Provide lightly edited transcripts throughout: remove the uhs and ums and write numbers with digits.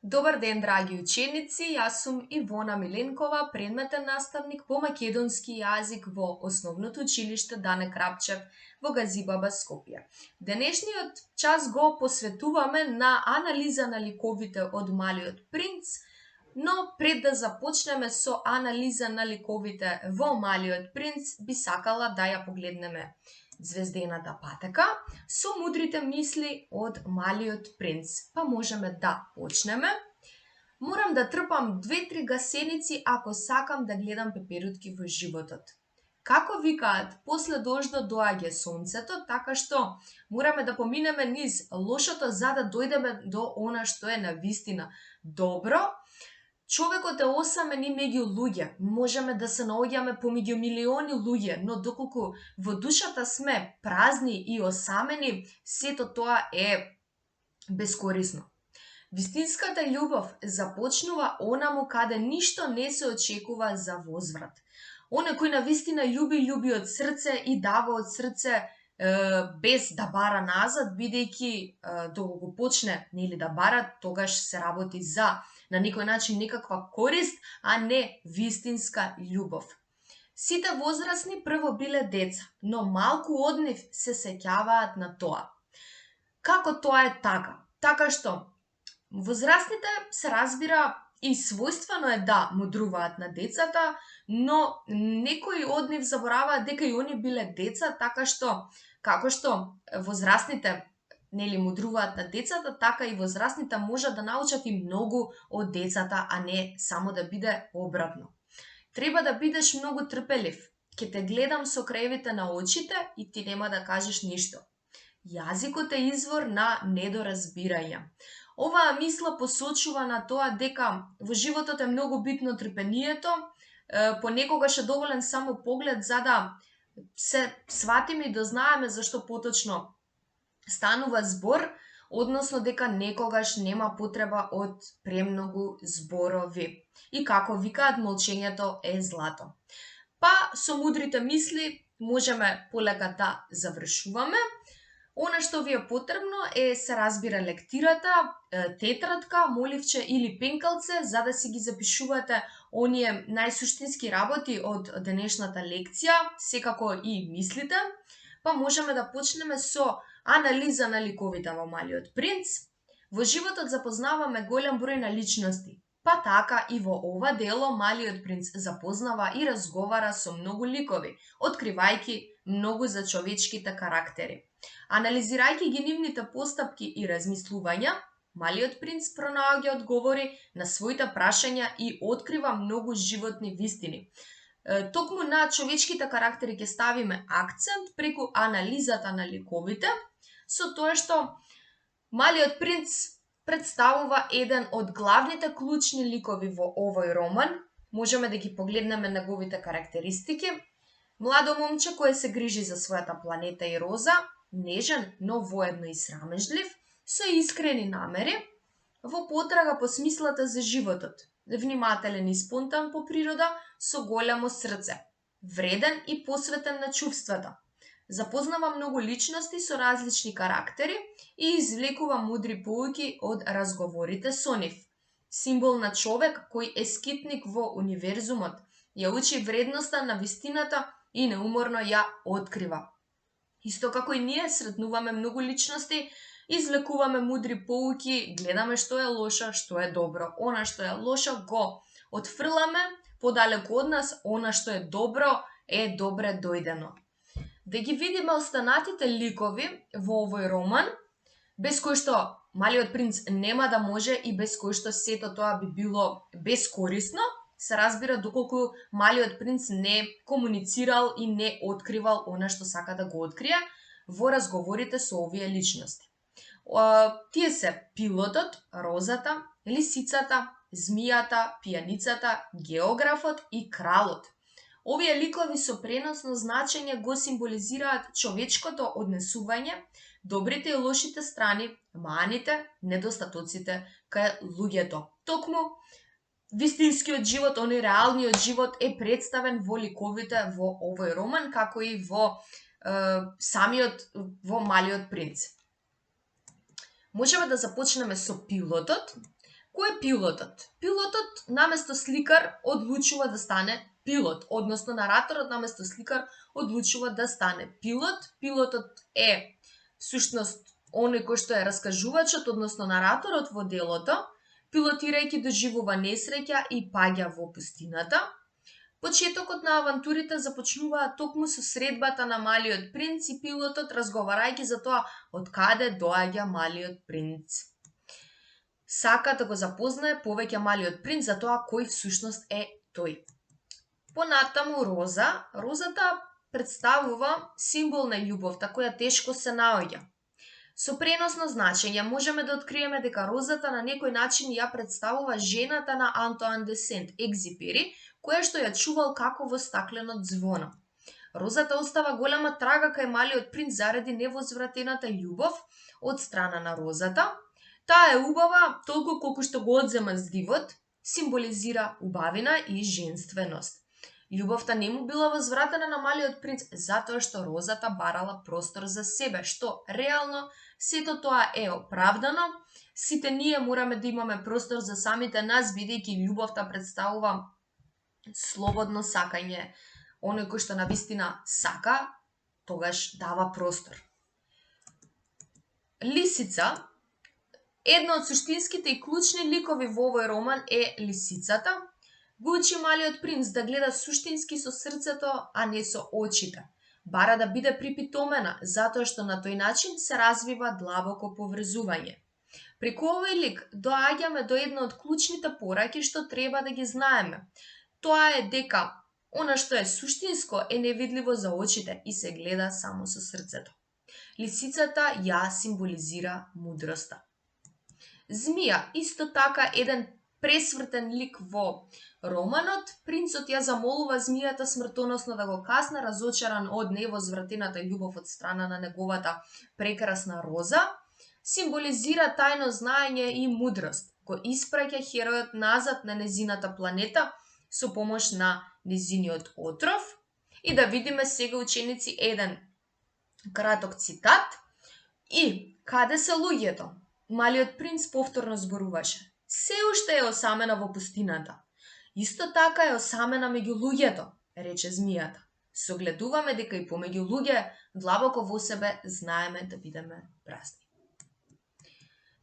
Добар ден, драги ученици, јас сум Ивона Миленкова, предметен наставник по македонски јазик во Основното училиште Дане Крапчев во Газибаба, Скопје. Денешниот час го посветуваме на анализа на ликовите од Малиот принц, но пред да започнеме со анализа на ликовите во Малиот принц, би сакала да ја погледнеме Звездената патека со мудрите мисли од Малиот принц. Па можеме да почнеме. Морам да трпам 2-3 гасеници ако сакам да гледам пеперутки во животот. Како викаат, после дождот доаѓа сонцето, така што мораме да поминеме низ лошото за да дојдеме до она што е навистина добро. Човекот е осамен и меѓу луѓе. Можеме да се наоѓаме помеѓу милиони луѓе, но доколку во душата сме празни и осамени, сето тоа е бескорисно. Вистинската љубов започнува онаму каде ништо не се очекува за возврат. Оне кој навистина љуби од срце и дава од срце без да бара назад, бидејќи доколку почне да бара, тогаш се работи за на некој начин некаква корист, а не вистинска љубов. Сите возрастни прво биле деца, но малку од нив се сеќаваат на тоа. Како тоа е така? Така што возрастните се разбира и својствено е да мудруваат на децата, но некои од нив забораваат дека и они биле деца, така што како што возрастните мудруваат на децата, така и возрастните можат да научат и многу од децата, а не само да биде обратно. Треба да бидеш многу трпелив. Ќе те гледам со краевите на очите и ти нема да кажеш ништо. Јазикот е извор на недоразбирање. Оваа мисла посочува на тоа дека во животот е многу битно трпението, понекогаш е доволен само поглед за да се сватиме и дознаеме зашто поточно станува збор, односно дека некогаш нема потреба од премногу зборови. И како викаат, молчењето е злато. Па со мудрите мисли можеме полека да завршуваме. Она што ви е потребно е, се разбира, лектирата, тетрадка, моливче или пенкалце, за да си ги запишувате оние најсуштински работи од денешната лекција, секако и мислите. Па можеме да почнеме со анализа на ликовите во Малиот принц. Во животот запознаваме голем број на личности. Па така и во ова дело Малиот принц запознава и разговара со многу ликови, откривајќи многу за човечките карактери. Анализирајќи ги нивните постапки и размислувања, Малиот принц пронаоѓа одговори на своите прашања и открива многу животни вистини. Токму на човечките карактери ќе ставиме акцент преку анализата на ликовите, со тоа што Малиот принц представува еден од главните клучни ликови во овој роман. Можеме да ги погледнеме неговите карактеристики. Младо момче кое се грижи за својата планета и роза, нежен, но воедно и срамежлив, со искрени намери, во потрага по смислата за животот, внимателен и спонтан по природа, со голямо срце, вреден и посветен на чувствата. Запознава многу личности со различни карактери и извлекува мудри поуки од разговорите со нив. Символ на човек кој е скитник во универзумот, ја учи вредноста на вистината и неуморно ја открива. Исто како и ние сретнуваме многу личности, извлекуваме мудри поуки, гледаме што е лошо, што е добро. Она што е лошо го отфрламе, подалеку од нас, она што е добро е добре дојдено. Да ги видиме останатите ликови во овој роман, без кој што Малиот принц нема да може и без кој што сето тоа би било бескорисно, се разбира доколку Малиот принц не комуницирал и не откривал она што сака да го открие во разговорите со овие личности. Тие се пилотот, розата, лисицата, змијата, пијаницата, географот и кралот. Овие ликови со преносно значење го символизираат човечкото однесување, добрите и лошите страни, маните, недостатоците кај луѓето. Токму вистинскиот живот, оној реалниот живот е представен во ликовите во овој роман, како и во Малиот принц. Можеме да започнеме со пилотот. Кој е пилотот? Пилотот наместо сликар одлучува да стане пилот, односно нараторот наместо сликар одлучува да стане пилот. Пилотот е всушност оној кој што е раскажувачот, односно нараторот во делото, пилотирајќи доживува несреќа и паѓа во пустината. Почетокот на авантурите започнуваат токму со средбата на малиот принц и пилотот разговарајќи за тоа од каде доаѓа малиот принц. Сака да го запознае повеќе малиот принц за тоа кој всушност е тој. Понатаму роза. Розата представува символ на љубовта која тешко се наоѓа. Со преносно значење можеме да откриеме дека розата на некој начин ја представува жената на Антоан де Сент-Екзюпери, која што ја чувал како во стакленот звоно. Розата остава голема трага кај малиот принц заради невозвратената љубов од страна на розата. Таа е убава толку колку што го одзема здивот, символизира убавина и женственост. Љубовта не му била возвратена на малиот принц затоа што розата барала простор за себе, што реално сето тоа е оправдано. Сите ние мораме да имаме простор за самите нас, бидејќи љубовта представува слободно сакање. Оној кој што навистина сака, тогаш дава простор. Лисица. Една од суштинските и клучни ликови во овој роман е лисицата. Го учи малиот принц да гледа суштински со срцето, а не со очите. Бара да биде припитомена, затоа што на тој начин се развива длабоко поврзување. Преку овој лик доаѓаме до една од клучните пораки што треба да ги знаеме. Тоа е дека она што е суштинско е невидливо за очите и се гледа само со срцето. Лисицата ја символизира мудроста. Змија, исто така еден пресвртен лик во романот. Принцот ја замолува змијата смртоносно да го касне, разочаран од невозвратената љубов од страна на неговата прекрасна роза. Символизира тајно знаење и мудрост. Го испраќа херојот назад на незината планета со помош на незиниот отров. И да видиме сега, ученици, еден краток цитат. И каде се луѓето? Малиот принц повторно зборуваше. Се уште е осамена во пустината. Исто така е осамена меѓу луѓето, рече змијата. Согледуваме дека и помеѓу луѓе длабоко во себе знаеме да бидеме празни.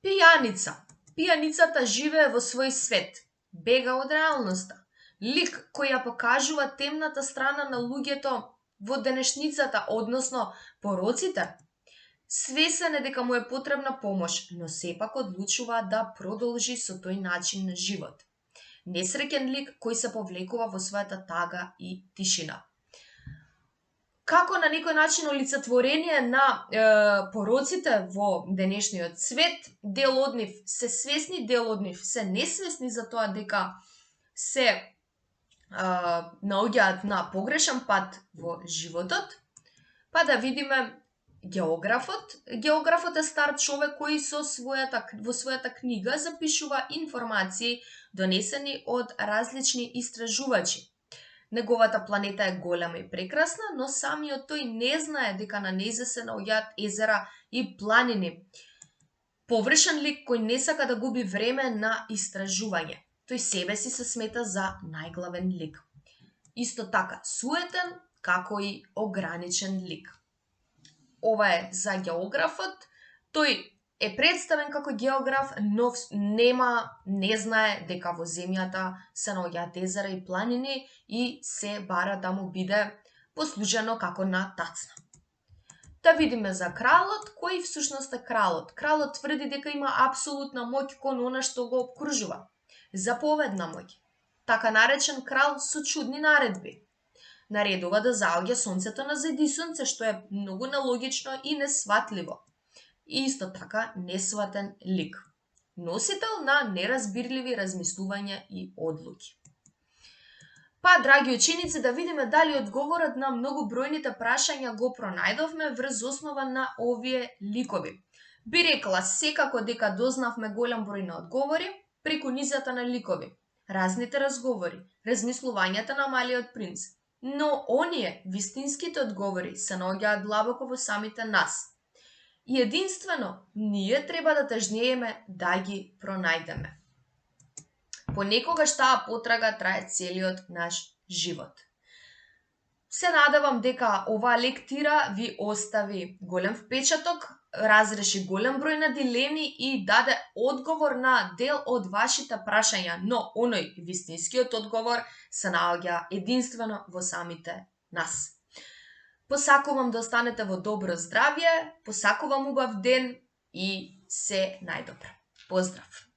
Пијаница. Пијаницата живее во свој свет, бега од реалноста. Лик кој ја покажува темната страна на луѓето во денешницата, односно пороците. Свесен е дека му е потребна помош, но сепак одлучува да продолжи со тој начин на живот. Несреќен лик кој се повлекува во својата тага и тишина. Како на некој начин олицетворение на пороците во денешниот свет, дел од нив се свесни, дел од нив се несвесни за тоа дека се наоѓаат на погрешен пат во животот. Па да видиме географот. Географот е стар човек кој во својата книга запишува информации донесени од различни истражувачи. Неговата планета е голема и прекрасна, но самиот тој не знае дека на нејзе се наоѓаат езера и планини. Површен лик кој не сака да губи време на истражување. Тој себе си се смета за најглавен лик. Исто така суетен, како и ограничен лик. Ова е за географот. Тој е представен како географ, но не знае дека во земјата се наоѓаат езера и планини и се бара да му биде послужено како на тацна. Да видиме за кралот, кој всушност е кралот. Кралот тврди дека има апсолутна моќ кон она што го обкружува. Заповедна моќ. Така наречен крал со чудни наредби. Наредува да заоѓа сонцето на зајдисунце, што е многу нелогично и несватливо. И исто така несватен лик. Носител на неразбирливи размислувања и одлуки. Па, драги ученици, да видиме дали одговорот на многу бројните прашања го пронајдовме врз основа на овие ликови. Би рекла секако дека дознавме голем број на одговори преку низата на ликови, разните разговори, размислувањата на малиот принц. Но оние вистинските одговори се наоѓаат длабоко во самите нас. И единствено ние треба да тежнееме да ги пронајдеме. Понекогаш таа потрага трае целиот наш живот. Се надевам дека оваа лектира ви остави голем впечаток, разреши голем број на дилеми и даде одговор на дел од вашите прашања, но оној вистинскиот одговор се наоѓа единствено во самите нас. Посакувам да останете во добро здравје, посакувам убав ден и се најдобро. Поздрав!